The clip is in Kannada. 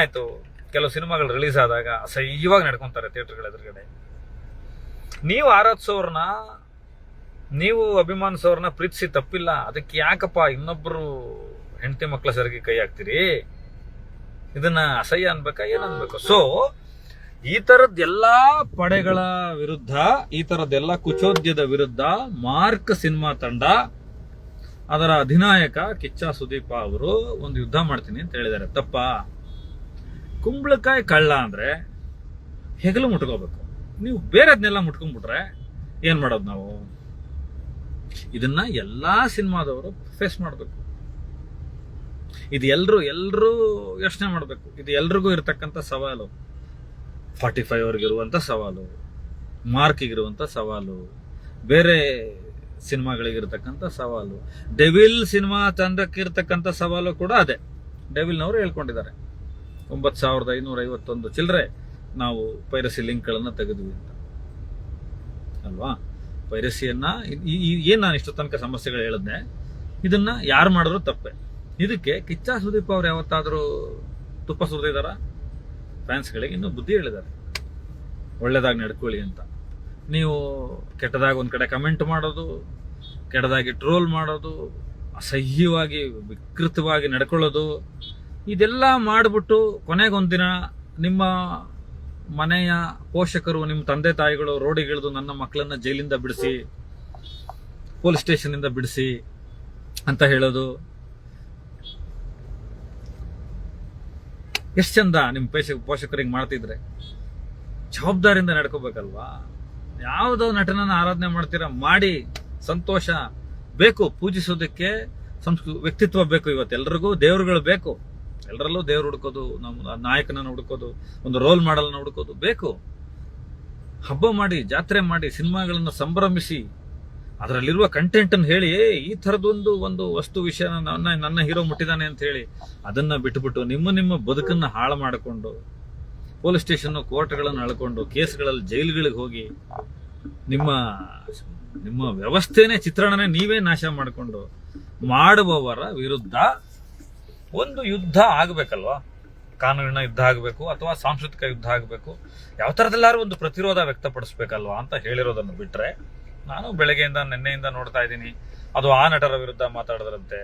ಏನಾಯ್ತು, ಕೆಲವು ಸಿನಿಮಾಗಳು ರಿಲೀಸ್ ಆದಾಗ ಅಸಹ್ಯವಾಗಿ ನಡ್ಕೊಂತಾರೆ ಥಿಯೇಟರ್ಗಳ ಎದುರುಗಡೆ. ನೀವು ಆರಾಧಿಸೋರ್ನ, ನೀವು ಅಭಿಮಾನಿಸೋರ್ನ ಪ್ರೀತಿಸಿ ತಪ್ಪಿಲ್ಲ, ಅದಕ್ಕೆ ಯಾಕಪ್ಪ ಇನ್ನೊಬ್ರು ಹೆಂಡತಿ ಮಕ್ಕಳ ಸರಿಗೆ ಕೈ ಹಾಕ್ತೀರಿ? ಇದನ್ನ ಅಸಹ್ಯ ಅನ್ಬೇಕಾ, ಏನನ್ಬೇಕು? ಸೊ ಈ ತರದ್ದೆಲ್ಲಾ ಪಡೆಗಳ ವಿರುದ್ಧ, ಈ ತರದ್ದೆಲ್ಲ ಕುಚೋದ್ಯದ ವಿರುದ್ಧ ಮಾರ್ಕ್ ಸಿನಿಮಾ ತಂಡ, ಅದರ ಅಧಿನಾಯಕ ಕಿಚ್ಚ ಸುದೀಪ ಅವರು ಒಂದು ಯುದ್ಧ ಮಾಡ್ತೀನಿ ಅಂತ ಹೇಳಿದ್ದಾರೆ. ತಪ್ಪ? ಕುಂಬಳಕಾಯಿ ಕಳ್ಳ ಅಂದ್ರೆ ಹೆಗಲು ಮುಟ್ಕೋಬೇಕು. ನೀವು ಬೇರೆದ್ನೆಲ್ಲ ಮುಟ್ಕೊಂಡ್ಬಿಟ್ರೆ ಏನ್ ಮಾಡೋದು ನಾವು? ಇದನ್ನ ಎಲ್ಲಾ ಸಿನಿಮಾದವರು ಫೇಸ್ ಮಾಡಬೇಕು. ಇದು ಎಲ್ರೂ ಯೋಚನೆ ಮಾಡಬೇಕು. ಇದು ಎಲ್ರಿಗೂ ಇರತಕ್ಕಂಥ ಸವಾಲು. 45 ಅವ್ರಿಗಿರುವಂಥ ಸವಾಲು, ಮಾರ್ಕಿಗಿರುವಂಥ ಸವಾಲು, ಬೇರೆ ಸಿನಿಮಾಗಳಿಗಿರ್ತಕ್ಕಂಥ ಸವಾಲು, ಡೆವಿಲ್ ಸಿನಿಮಾ ತಂಡಕ್ಕಿರ್ತಕ್ಕಂಥ ಸವಾಲು ಕೂಡ ಅದೇ. ಡೆವಿಲ್ನವರು ಹೇಳ್ಕೊಂಡಿದ್ದಾರೆ 9551 ಚಿಲ್ಲರೆ ನಾವು ಪೈರಸಿ ಲಿಂಕ್ಗಳನ್ನು ತೆಗೆದ್ವಿ ಅಂತ ಅಲ್ವಾ? ಪೈರಸಿಯನ್ನ ಏನ್ ನಾನು ಇಷ್ಟು ತನಕ ಸಮಸ್ಯೆಗಳು ಹೇಳಿದ್ನೆ, ಇದನ್ನ ಯಾರು ಮಾಡಿದ್ರು ತಪ್ಪೆ. ಇದಕ್ಕೆ ಕಿಚ್ಚ ಸುದೀಪ್ ಅವ್ರು ಯಾವತ್ತಾದ್ರೂ ತುಪ್ಪ ಸುರಿದಿದಾರ? ಫ್ಯಾನ್ಸ್ಗಳಿಗೆ ಇನ್ನೂ ಬುದ್ಧಿ ಹೇಳಿದ್ದಾರೆ, ಒಳ್ಳೇದಾಗಿ ನಡ್ಕೊಳ್ಳಿ ಅಂತ. ನೀವು ಕೆಟ್ಟದಾಗಿ ಒಂದ್ ಕಡೆ ಕಮೆಂಟ್ ಮಾಡೋದು, ಕೆಟ್ಟದಾಗಿ ಟ್ರೋಲ್ ಮಾಡೋದು, ಅಸಹ್ಯವಾಗಿ ವಿಕೃತವಾಗಿ ನಡ್ಕೊಳ್ಳೋದು, ಇದೆಲ್ಲ ಮಾಡಿಬಿಟ್ಟು ಕೊನೆಗೊಂದಿನ ನಿಮ್ಮ ಮನೆಯ ಪೋಷಕರು, ನಿಮ್ಮ ತಂದೆ ತಾಯಿಗಳು ರೋಡಿಗಿಳಿದು ನನ್ನ ಮಕ್ಕಳನ್ನ ಜೈಲಿಂದ ಬಿಡಿಸಿ, ಪೊಲೀಸ್ ಸ್ಟೇಷನ್ ಇಂದ ಬಿಡಿಸಿ ಅಂತ ಹೇಳೋದು ಎಷ್ಟು ಚಂದ. ನಿಮ್ಮ ಪೋಷಕರಿಗೆ ಮಾಡ್ತಿದ್ರೆ ಜವಾಬ್ದಾರಿಯಿಂದ ನಡ್ಕೋಬೇಕಲ್ವಾ? ಯಾವುದೋ ನಟನನ್ನ ಆರಾಧನೆ ಮಾಡ್ತೀರಾ, ಮಾಡಿ, ಸಂತೋಷ ಬೇಕು. ಪೂಜಿಸೋದಕ್ಕೆ ವ್ಯಕ್ತಿತ್ವ ಬೇಕು. ಇವತ್ತೆಲ್ರಿಗೂ ದೇವರುಗಳು ಬೇಕು. ಎಲ್ಲರಲ್ಲೂ ದೇವ್ರು ಹುಡ್ಕೋದು, ನಮ್ಮ ನಾಯಕನನ್ನ ಹುಡ್ಕೋದು, ಒಂದು ರೋಲ್ ಮಾಡಲ್ನ ಹುಡ್ಕೋದು ಬೇಕು. ಹಬ್ಬ ಮಾಡಿ, ಜಾತ್ರೆ ಮಾಡಿ, ಸಿನಿಮಾಗಳನ್ನ ಸಂಭ್ರಮಿಸಿ, ಅದರಲ್ಲಿರುವ ಕಂಟೆಂಟ್ ಅನ್ನು ಹೇಳಿ, ಈ ಥರದೊಂದು ವಸ್ತು ವಿಷಯ ನನ್ನ ಹೀರೋ ಮುಟ್ಟಿದಾನೆ ಅಂತ ಹೇಳಿ ಅದನ್ನ ಬಿಟ್ಟುಬಿಟ್ಟು ನಿಮ್ಮ ಬದುಕನ್ನ ಹಾಳು ಮಾಡಿಕೊಂಡು, ಪೊಲೀಸ್ ಸ್ಟೇಷನ್ ಕೋರ್ಟ್ಗಳನ್ನು ಅಳ್ಕೊಂಡು, ಕೇಸ್ಗಳಲ್ಲಿ ಜೈಲುಗಳಿಗೆ ಹೋಗಿ, ನಿಮ್ಮ ವ್ಯವಸ್ಥೆನೇ, ಚಿತ್ರಣನೇ ನೀವೇ ನಾಶ ಮಾಡಿಕೊಂಡು ಮಾಡುವವರ ವಿರುದ್ಧ ಒಂದು ಯುದ್ಧ ಆಗಬೇಕಲ್ವಾ? ಕಾನೂನಿನ ಯುದ್ಧ ಆಗಬೇಕು ಅಥವಾ ಸಾಂಸ್ಕೃತಿಕ ಯುದ್ಧ ಆಗಬೇಕು. ಯಾವ ಥರದಲ್ಲಾದ್ರೂ ಒಂದು ಪ್ರತಿರೋಧ ವ್ಯಕ್ತಪಡಿಸ್ಬೇಕಲ್ವಾ ಅಂತ ಹೇಳಿರೋದನ್ನು ಬಿಟ್ರೆ, ನಾನು ಬೆಳಗ್ಗೆಯಿಂದ ನಿನ್ನೆಯಿಂದ ನೋಡ್ತಾ ಇದ್ದೀನಿ, ಅದು ಆ ನಟರ ವಿರುದ್ಧ ಮಾತಾಡಿದ್ರಂತೆ,